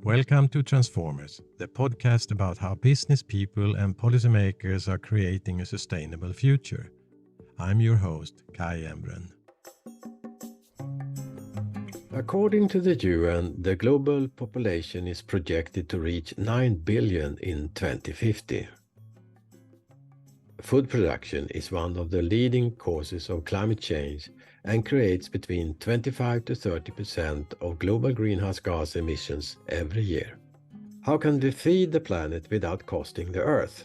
Welcome to Transformers, the podcast about how business people and policymakers are creating a sustainable future. I'm your host, Kai Embren. According to the UN, the global population is projected to reach 9 billion in 2050. Food production is one of the leading causes of climate change and creates between 25 to 30% of global greenhouse gas emissions every year. How can we feed the planet without costing the Earth?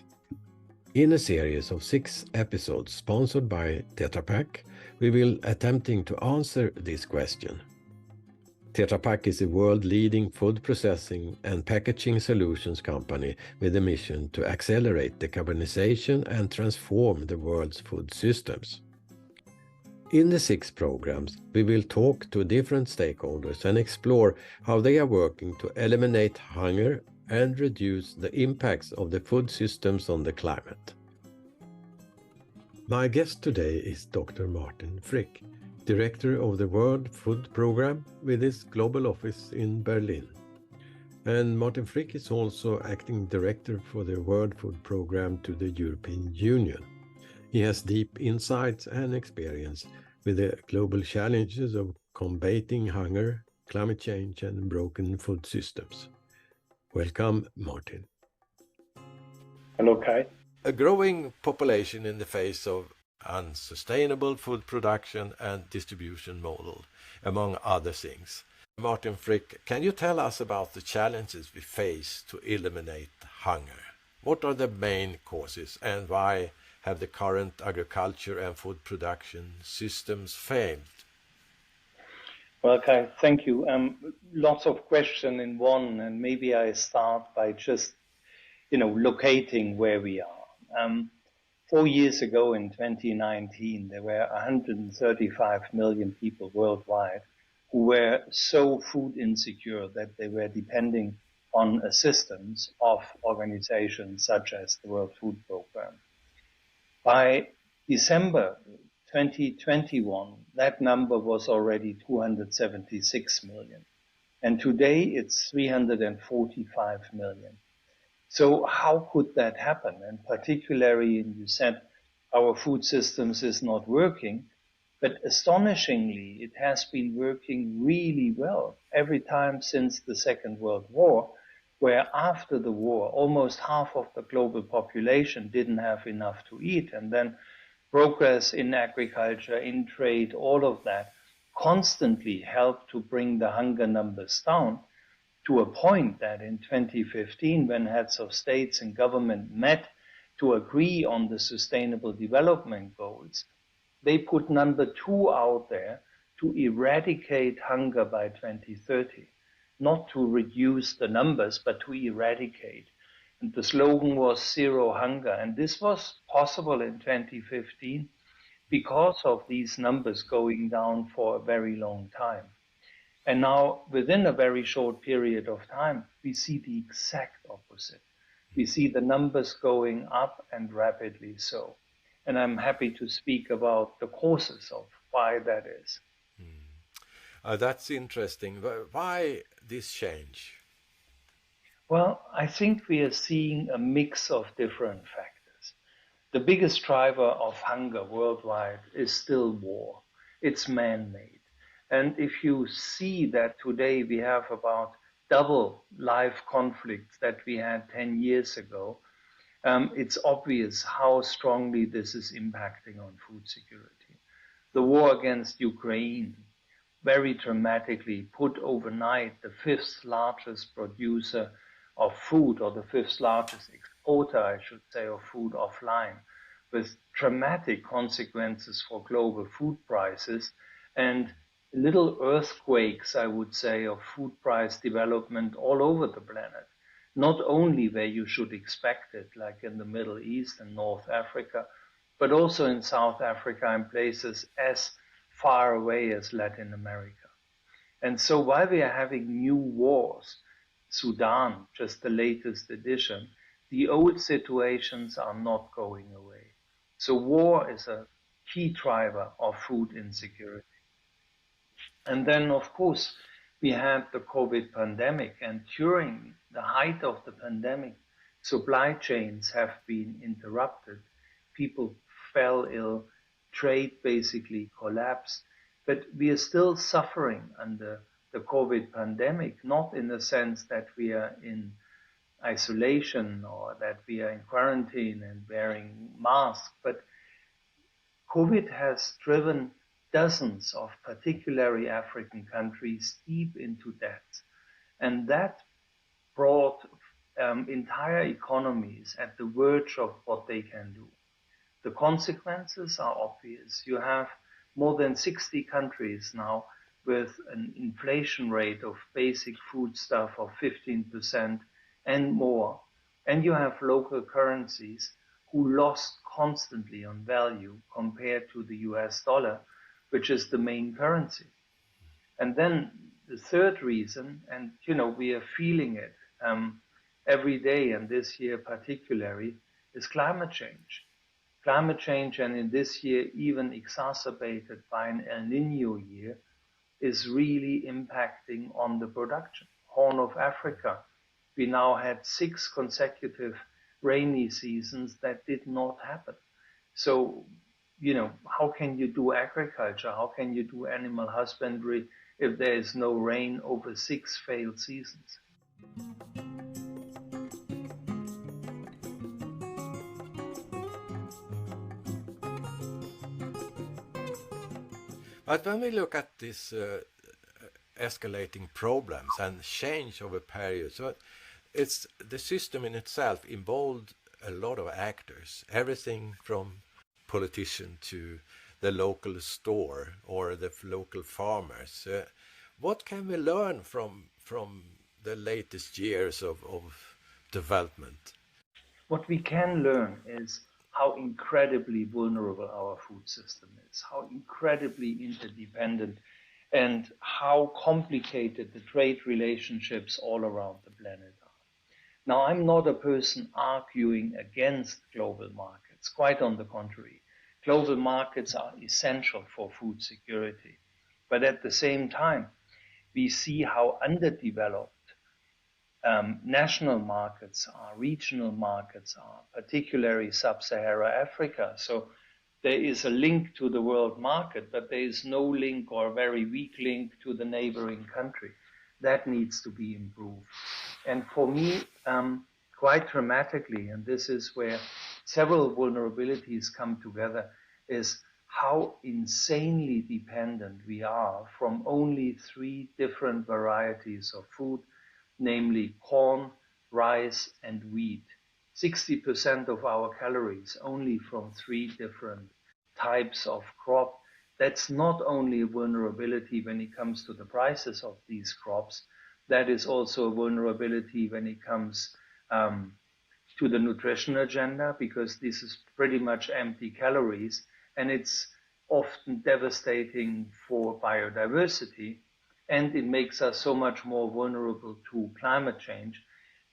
In a series of 6 episodes sponsored by Tetra Pak, we will attempting to answer this question. Tetra Pak is a world-leading food processing and packaging solutions company with a mission to accelerate decarbonization and transform the world's food systems. In the 6 programs, we will talk to different stakeholders and explore how they are working to eliminate hunger and reduce the impacts of the food systems on the climate. My guest today is Dr. Martin Frick, Director of the World Food Programme with his global office in Berlin. And Martin Frick is also acting director for the World Food Programme to the European Union. He has deep insights and experience with the global challenges of combating hunger, climate change, and broken food systems. Welcome, Martin. Hello, Kai. A growing population in the face of unsustainable food production and distribution model, among other things. Martin Frick, can you tell us about the challenges we face to eliminate hunger? What are the main causes and why have the current agriculture and food production systems failed? Well, Kai, thank you. Lots of questions in one, and maybe I start by just, locating where we are. 4 years ago in 2019, there were 135 million people worldwide who were so food insecure that they were depending on assistance of organizations such as the World Food Programme. By December 2021, that number was already 276 million. And today it's 345 million. So how could that happen? And particularly, you said our food systems is not working, but astonishingly, it has been working really well every time since the Second World War, where after the war, almost half of the global population didn't have enough to eat. And then progress in agriculture, in trade, all of that constantly helped to bring the hunger numbers down, to a point that in 2015, when heads of states and government met to agree on the Sustainable Development Goals, they put number 2 out there to eradicate hunger by 2030. Not to reduce the numbers, but to eradicate. And the slogan was Zero Hunger. And this was possible in 2015 because of these numbers going down for a very long time. And now, within a very short period of time, we see the exact opposite. We see the numbers going up and rapidly so. And I'm happy to speak about the causes of why that is. That's interesting. Why this change? Well, I think we are seeing a mix of different factors. The biggest driver of hunger worldwide is still war. It's man-made. And if you see that today we have about double live conflicts that we had 10 years ago, it's obvious how strongly this is impacting on food security. The war against Ukraine very dramatically put overnight the 5th largest producer of food, or the 5th largest exporter, I should say, of food offline, with dramatic consequences for global food prices and little earthquakes, I would say, of food price development all over the planet. Not only where you should expect it, like in the Middle East and North Africa, but also in South Africa and places as far away as Latin America. And so while we are having new wars, Sudan, just the latest edition, the old situations are not going away. So war is a key driver of food insecurity. And then, of course, we had the COVID pandemic, and during the height of the pandemic, supply chains have been interrupted. People fell ill, trade basically collapsed, but we are still suffering under the COVID pandemic, not in the sense that we are in isolation or that we are in quarantine and wearing masks, but COVID has driven dozens of particularly African countries deep into debt. And that brought entire economies at the verge of what they can do. The consequences are obvious. You have more than 60 countries now with an inflation rate of basic foodstuff of 15% and more. And you have local currencies who lost constantly on value compared to the US dollar, which is the main currency. And then the third reason, and we are feeling it every day, and this year particularly, is climate change. Climate change, and in this year even exacerbated by an El Nino year, is really impacting on the production. Horn of Africa, we now had 6 consecutive rainy seasons that did not happen. So, how can you do agriculture? How can you do animal husbandry if there is no rain over 6 failed seasons? But when we look at these escalating problems and change over periods, so it's the system in itself involved a lot of actors, everything from politician to the local store or the local farmers. What can we learn from the latest years of development? What we can learn is how incredibly vulnerable our food system is, how incredibly interdependent, and how complicated the trade relationships all around the planet are. Now, I'm not a person arguing against global markets. Quite on the contrary. Global markets are essential for food security. But at the same time, we see how underdeveloped national markets are, regional markets are, particularly sub-Saharan Africa. So there is a link to the world market, but there is no link or a very weak link to the neighboring country. That needs to be improved. And for me, quite dramatically, and this is where several vulnerabilities come together, is how insanely dependent we are from only 3 different varieties of food, namely corn, rice, and wheat. 60% of our calories only from 3 different types of crop. That's not only a vulnerability when it comes to the prices of these crops, that is also a vulnerability when it comes to the nutrition agenda, because this is pretty much empty calories, and it's often devastating for biodiversity. And it makes us so much more vulnerable to climate change,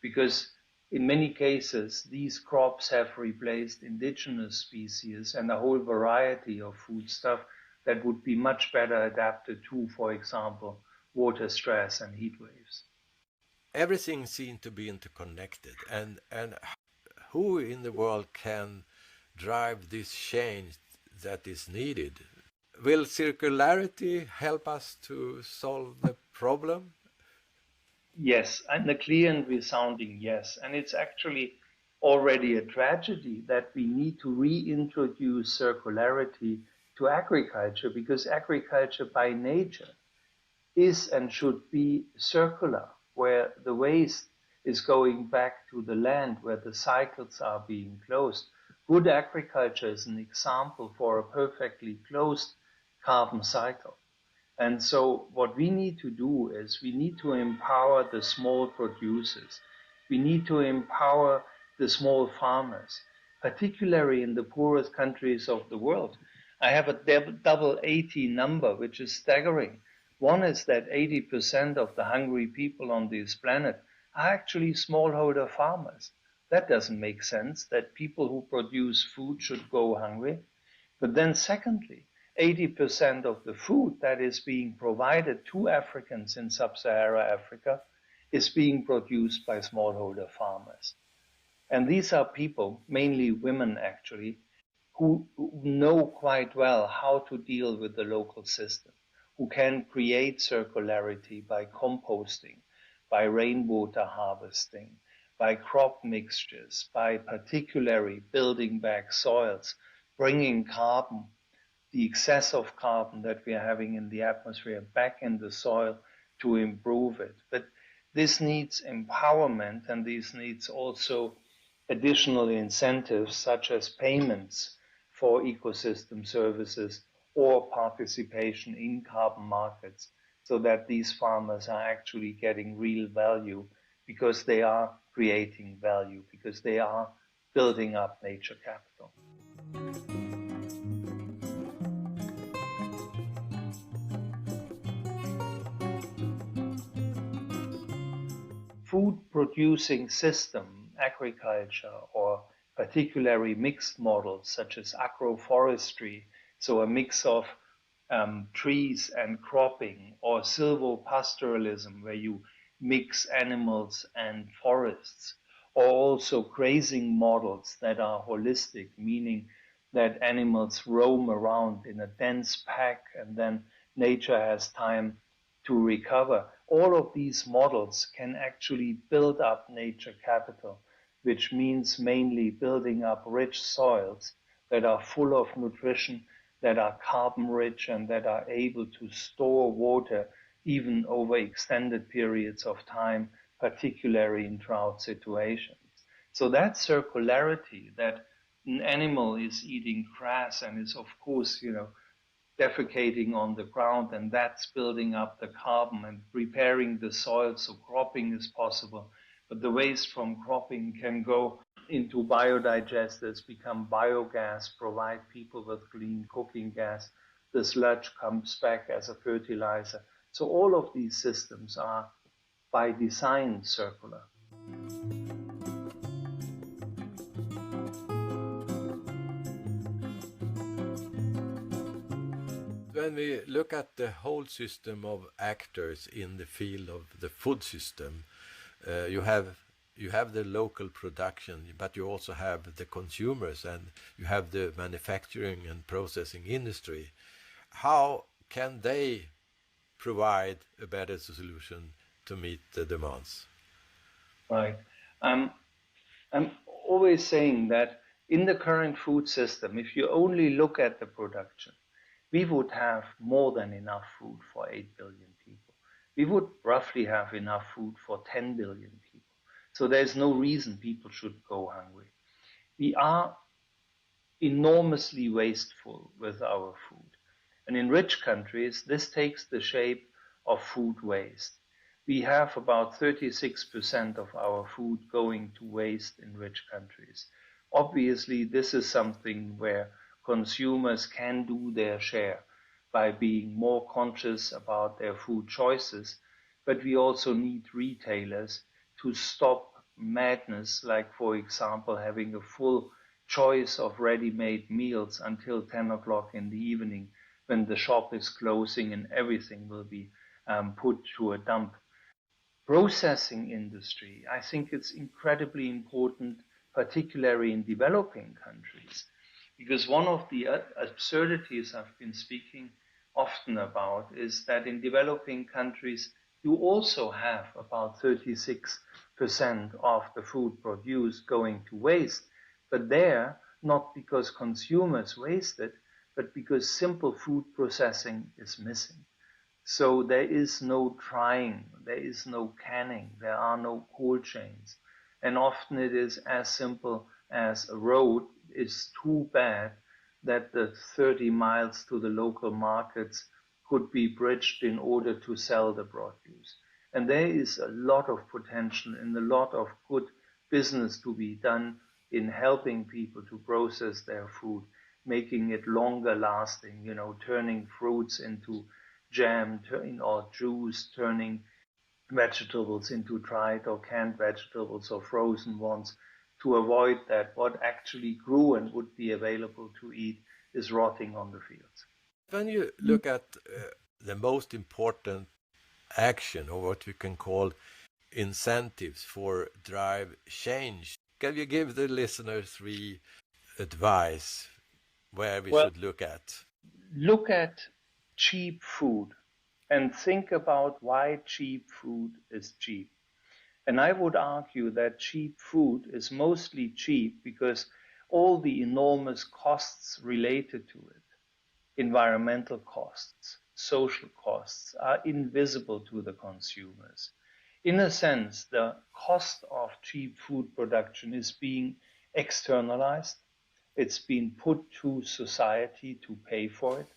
because in many cases, these crops have replaced indigenous species and a whole variety of foodstuff that would be much better adapted to, for example, water stress and heat waves. Everything seems to be interconnected, and who in the world can drive this change that is needed? Will circularity help us to solve the problem? Yes, and a clear and resounding yes. And it's actually already a tragedy that we need to reintroduce circularity to agriculture, because agriculture by nature is and should be circular, where the waste is going back to the land, where the cycles are being closed. Good agriculture is an example for a perfectly closed carbon cycle. And so what we need to do is we need to empower the small producers. We need to empower the small farmers, particularly in the poorest countries of the world. I have a double 80 number, which is staggering. One is that 80% of the hungry people on this planet are actually smallholder farmers. That doesn't make sense, that people who produce food should go hungry. But then secondly, 80% of the food that is being provided to Africans in sub-Saharan Africa is being produced by smallholder farmers. And these are people, mainly women actually, who know quite well how to deal with the local system, who can create circularity by composting, by rainwater harvesting, by crop mixtures, by particularly building back soils, bringing carbon, the excess of carbon that we are having in the atmosphere back in the soil to improve it. But this needs empowerment, and this needs also additional incentives such as payments for ecosystem services or participation in carbon markets, so that these farmers are actually getting real value because they are creating value, because they are building up nature capital. Food producing system, agriculture, or particularly mixed models such as agroforestry, so a mix of trees and cropping, or silvopastoralism, where you mix animals and forests, or also grazing models that are holistic, meaning that animals roam around in a dense pack and then nature has time to recover. All of these models can actually build up nature capital, which means mainly building up rich soils that are full of nutrition, that are carbon rich, and that are able to store water even over extended periods of time, particularly in drought situations. So that circularity, that an animal is eating grass and is of course, defecating on the ground, and that's building up the carbon and preparing the soil so cropping is possible. But the waste from cropping can go into biodigesters, become biogas, provide people with clean cooking gas. The sludge comes back as a fertilizer. So all of these systems are by design circular. When we look at the whole system of actors in the field of the food system, you have the local production, but you also have the consumers, and you have the manufacturing and processing industry. How can they provide a better solution to meet the demands? Right. I'm always saying that in the current food system, if you only look at the production, we would have more than enough food for 8 billion people. We would roughly have enough food for 10 billion people. So there's no reason people should go hungry. We are enormously wasteful with our food. And in rich countries, this takes the shape of food waste. We have about 36% of our food going to waste in rich countries. Obviously, this is something where consumers can do their share by being more conscious about their food choices, but we also need retailers to stop madness, like, for example, having a full choice of ready-made meals until 10 o'clock in the evening when the shop is closing and everything will be put to a dump. Processing industry, I think it's incredibly important, particularly in developing countries, because one of the absurdities I've been speaking often about is that in developing countries, you also have about 36% of the food produced going to waste, but there, not because consumers waste it, but because simple food processing is missing. So there is no drying, there is no canning, there are no cold chains. And often it is as simple as a road is too bad that the 30 miles to the local markets could be bridged in order to sell the produce. And there is a lot of potential and a lot of good business to be done in helping people to process their food, making it longer lasting, turning fruits into jam or juice, turning vegetables into dried or canned vegetables or frozen ones, to avoid that what actually grew and would be available to eat is rotting on the fields. When you look at the most important action, or what we can call incentives for drive change, can you give the listeners 3 advice where we should look at? Look at cheap food and think about why cheap food is cheap. And I would argue that cheap food is mostly cheap because all the enormous costs related to it, environmental costs, social costs, are invisible to the consumers. In a sense, the cost of cheap food production is being externalized. It's been put to society to pay for it.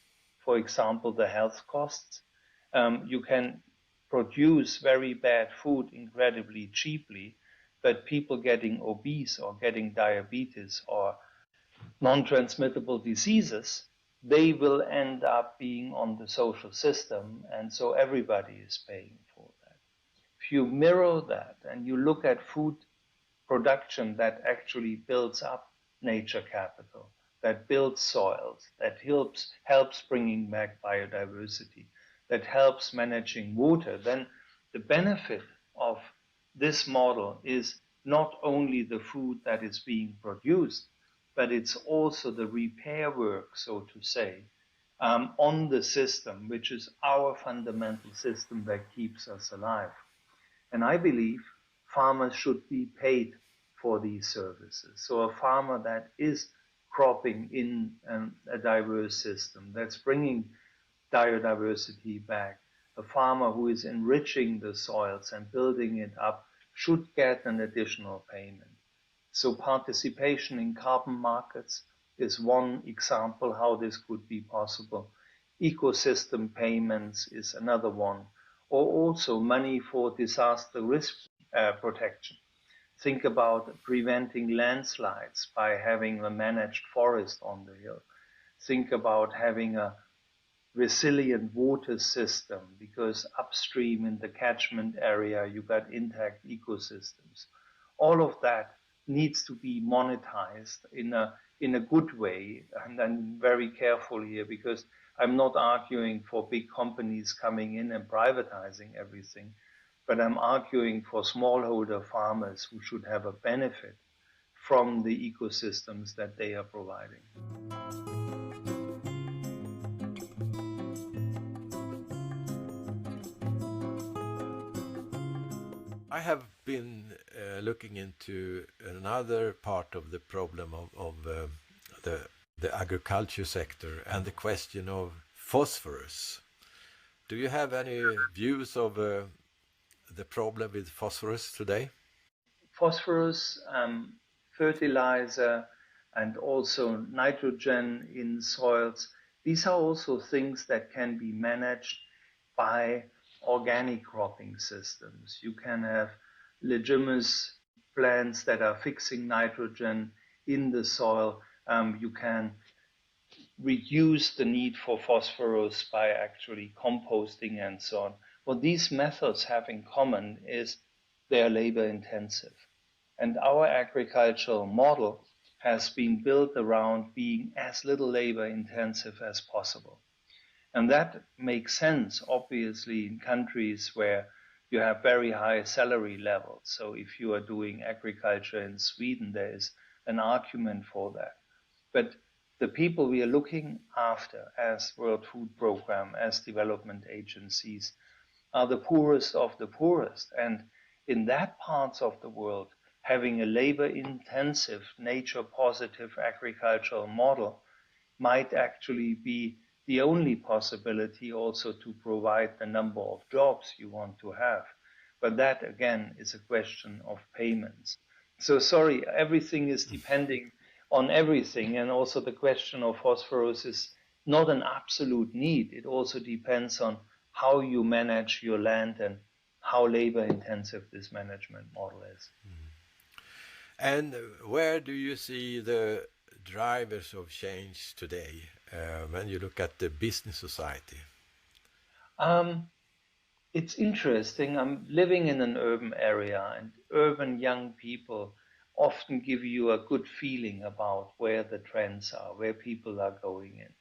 For example, the health costs. You can produce very bad food incredibly cheaply, but people getting obese or getting diabetes or non-transmittable diseases, they will end up being on the social system, and so everybody is paying for that. If you mirror that and you look at food production that actually builds up nature capital, that builds soils, that helps bringing back biodiversity, that helps managing water, then the benefit of this model is not only the food that is being produced, but it's also the repair work, so to say, on the system, which is our fundamental system that keeps us alive. And I believe farmers should be paid for these services. So a farmer that is cropping in a diverse system, that's bringing biodiversity back, a farmer who is enriching the soils and building it up should get an additional payment. So participation in carbon markets is one example how this could be possible. Ecosystem payments is another one, or also money for disaster risk protection. Think about preventing landslides by having a managed forest on the hill. Think about having a resilient water system because upstream in the catchment area you got intact ecosystems. All of that needs to be monetized in a good way, and I'm very careful here because I'm not arguing for big companies coming in and privatizing everything, but I'm arguing for smallholder farmers who should have a benefit from the ecosystems that they are providing. I have been looking into another part of the problem of the agriculture sector and the question of phosphorus. Do you have any views of the problem with phosphorus today? Phosphorus, fertilizer, and also nitrogen in soils, these are also things that can be managed by organic cropping systems. You can have leguminous plants that are fixing nitrogen in the soil. You can reduce the need for phosphorus by actually composting and so on. What these methods have in common is they are labor intensive. And our agricultural model has been built around being as little labor intensive as possible. And that makes sense, obviously, in countries where you have very high salary levels. So if you are doing agriculture in Sweden, there is an argument for that. But the people we are looking after as World Food Programme, as development agencies, are the poorest of the poorest. And in that parts of the world, having a labor-intensive, nature-positive agricultural model might actually be the only possibility also to provide the number of jobs you want to have. But that, again, is a question of payments. So sorry, everything is depending on everything. And also the question of phosphorus is not an absolute need. It also depends on how you manage your land and how labor intensive this management model is. And where do you see the drivers of change today when you look at the business society? It's interesting. I'm living in an urban area, and urban young people often give you a good feeling about where the trends are, where people are going in.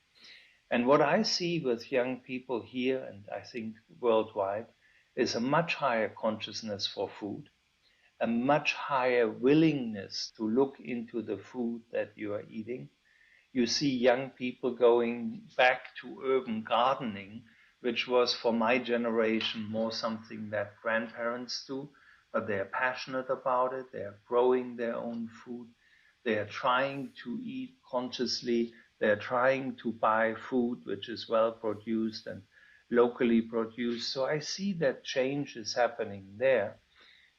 And what I see with young people here, and I think worldwide, is a much higher consciousness for food, a much higher willingness to look into the food that you are eating. You see young people going back to urban gardening, which was for my generation more something that grandparents do, but they are passionate about it. They are growing their own food. They are trying to eat consciously. They are trying to buy food which is well produced and locally produced. So I see that change is happening there,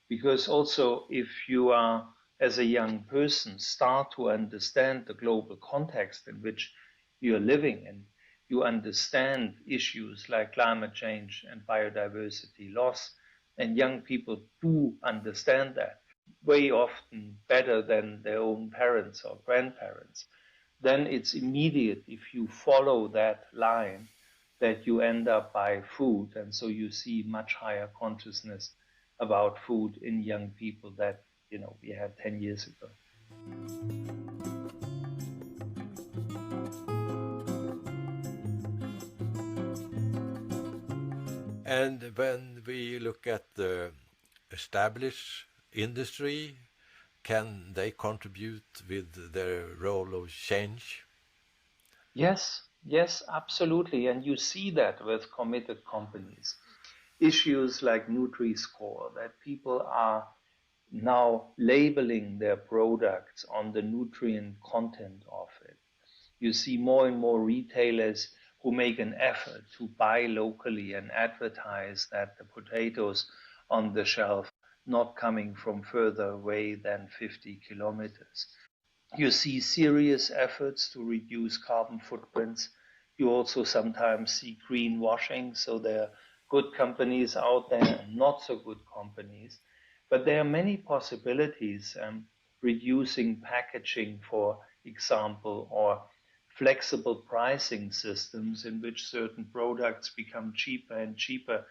because also if you are, as a young person, start to understand the global context in which you are living, and you understand issues like climate change and biodiversity loss, and young people do understand that way often better than their own parents or grandparents, then it's immediate if you follow that line that you end up by food. And so you see much higher consciousness about food in young people that we had 10 years ago. And when we look at the established industry, can they contribute with their role of change? Yes, absolutely. And you see that with committed companies. Issues like Nutri-Score, that people are now labeling their products on the nutrient content of it. You see more and more retailers who make an effort to buy locally and advertise that the potatoes on the shelf not coming from further away than 50 kilometers. You see serious efforts to reduce carbon footprints. You also sometimes see greenwashing, so there are good companies out there and not so good companies. But there are many possibilities, reducing packaging, for example, or flexible pricing systems in which certain products become cheaper and cheaper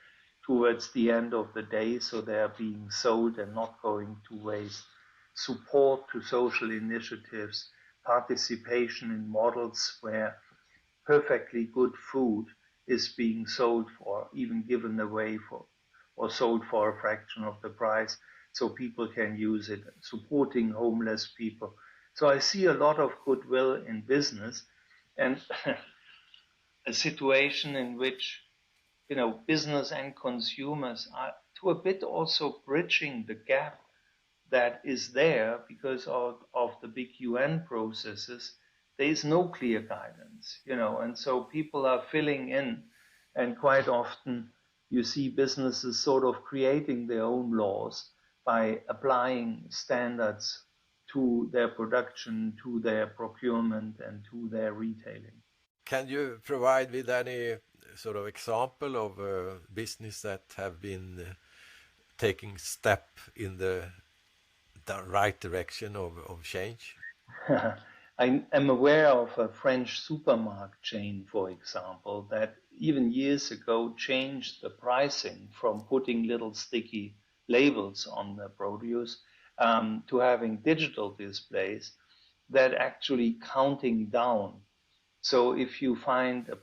towards the end of the day, so they are being sold and not going to waste. Support to social initiatives, participation in models where perfectly good food is being sold for, even given away for, or sold for a fraction of the price, so people can use it, supporting homeless people. So I see a lot of goodwill in business, and a situation in which business and consumers are to a bit also bridging the gap that is there because of the big UN processes. There is no clear guidance, and so people are filling in, and quite often you see businesses sort of creating their own laws by applying standards to their production, to their procurement, and to their retailing. Can you provide with any sort of example of a business that have been taking step in the right direction of change? I am aware of a French supermarket chain, for example, that even years ago changed the pricing from putting little sticky labels on the produce to having digital displays that actually counting down. So if you find a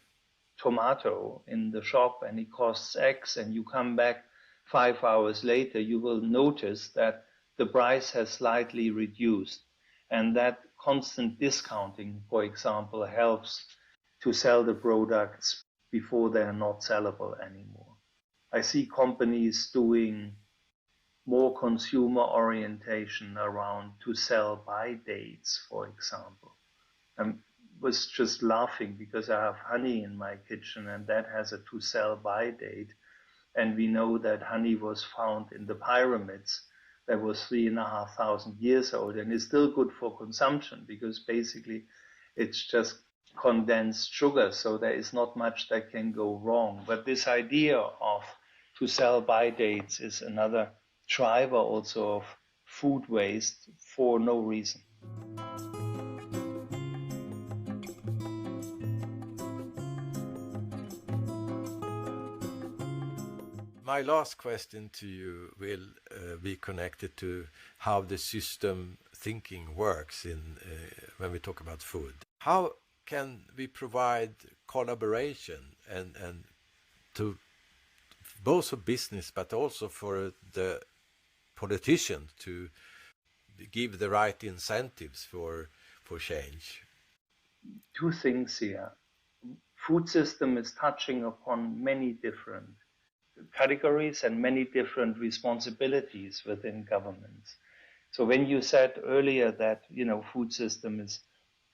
tomato in the shop and it costs X and you come back 5 hours later, you will notice that the price has slightly reduced. And that constant discounting, for example, helps to sell the products before they are not sellable anymore. I see companies doing more consumer orientation around to sell by dates, for example. I was just laughing because I have honey in my kitchen and that has a to sell by date. And we know that honey was found in the pyramids that was 3,500 years old and is still good for consumption because basically it's just condensed sugar. So there is not much that can go wrong. But this idea of to sell by dates is another driver also of food waste for no reason. My last question to you will be connected to how the system thinking works in when we talk about food. How can we provide collaboration and to both for business but also for the politicians to give the right incentives for change? Two things here. Food system is touching upon many different categories and many different responsibilities within governments. So when you said earlier that, food system is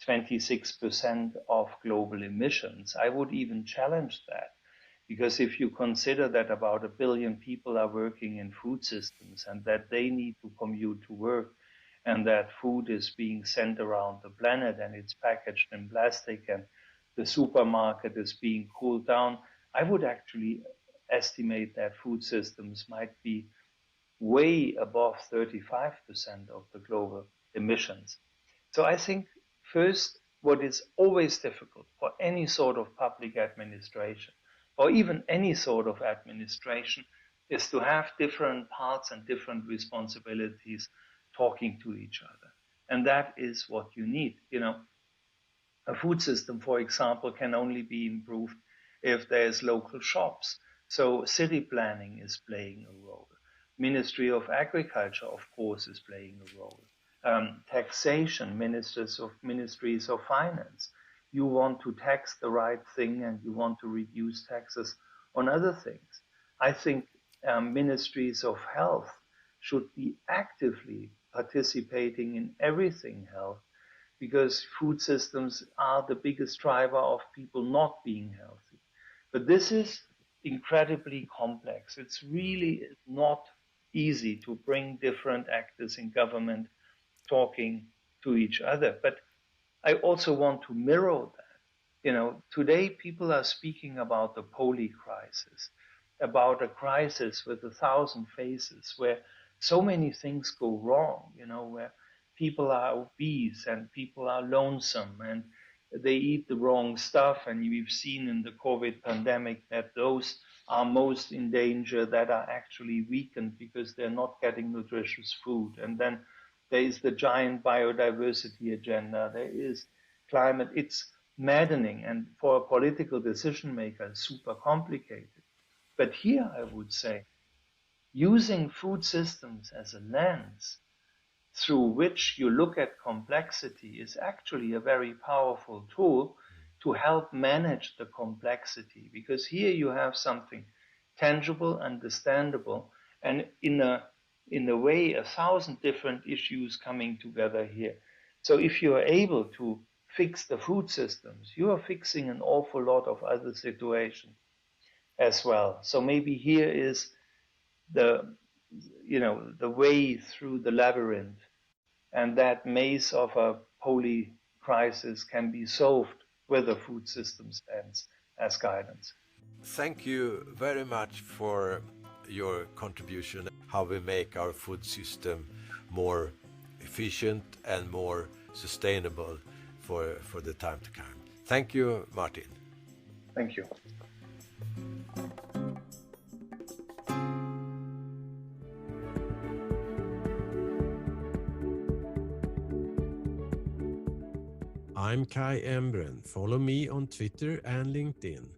26% of global emissions, I would even challenge that. Because if you consider that about 1 billion people are working in food systems and that they need to commute to work and that food is being sent around the planet and it's packaged in plastic and the supermarket is being cooled down, I would actually estimate that food systems might be way above 35% of the global emissions. So I think first, what is always difficult for any sort of public administration, or even any sort of administration, is to have different parts and different responsibilities talking to each other. And that is what you need. A food system, for example, can only be improved if there's local shops. So city planning is playing a role. Ministry of Agriculture, of course, is playing a role. Taxation, ministries of finance. You want to tax the right thing and you want to reduce taxes on other things. I think ministries of health should be actively participating in everything health, because food systems are the biggest driver of people not being healthy. But this is incredibly complex. It's really not easy to bring different actors in government talking to each other. But I also want to mirror that. Today people are speaking about the poly crisis, about a crisis with 1,000 faces, where so many things go wrong, where people are obese and people are lonesome and they eat the wrong stuff. And we've seen in the COVID pandemic that those are most in danger, that are actually weakened because they're not getting nutritious food. And then there is the giant biodiversity agenda. There is climate. It's maddening. And for a political decision maker, super complicated. But here I would say, using food systems as a lens through which you look at complexity is actually a very powerful tool to help manage the complexity, because here you have something tangible, understandable, and in a way 1,000 different issues coming together here. So if you are able to fix the food systems, you are fixing an awful lot of other situations as well. So maybe here is the way through the labyrinth, and that maze of a poly crisis can be solved with a food system stance as guidance. Thank you very much for your contribution, how we make our food system more efficient and more sustainable for the time to come. Thank you, Martin. Thank you. I'm Kai Embren. Follow me on Twitter and LinkedIn,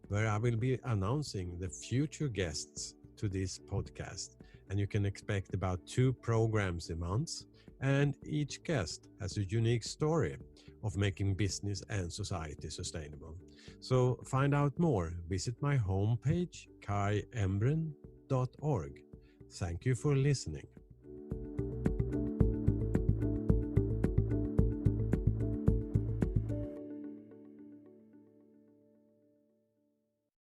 where I will be announcing the future guests to this podcast. And you can expect about 2 programs a month. And each guest has a unique story of making business and society sustainable. So find out more. Visit my homepage, kaiembren.org. Thank you for listening.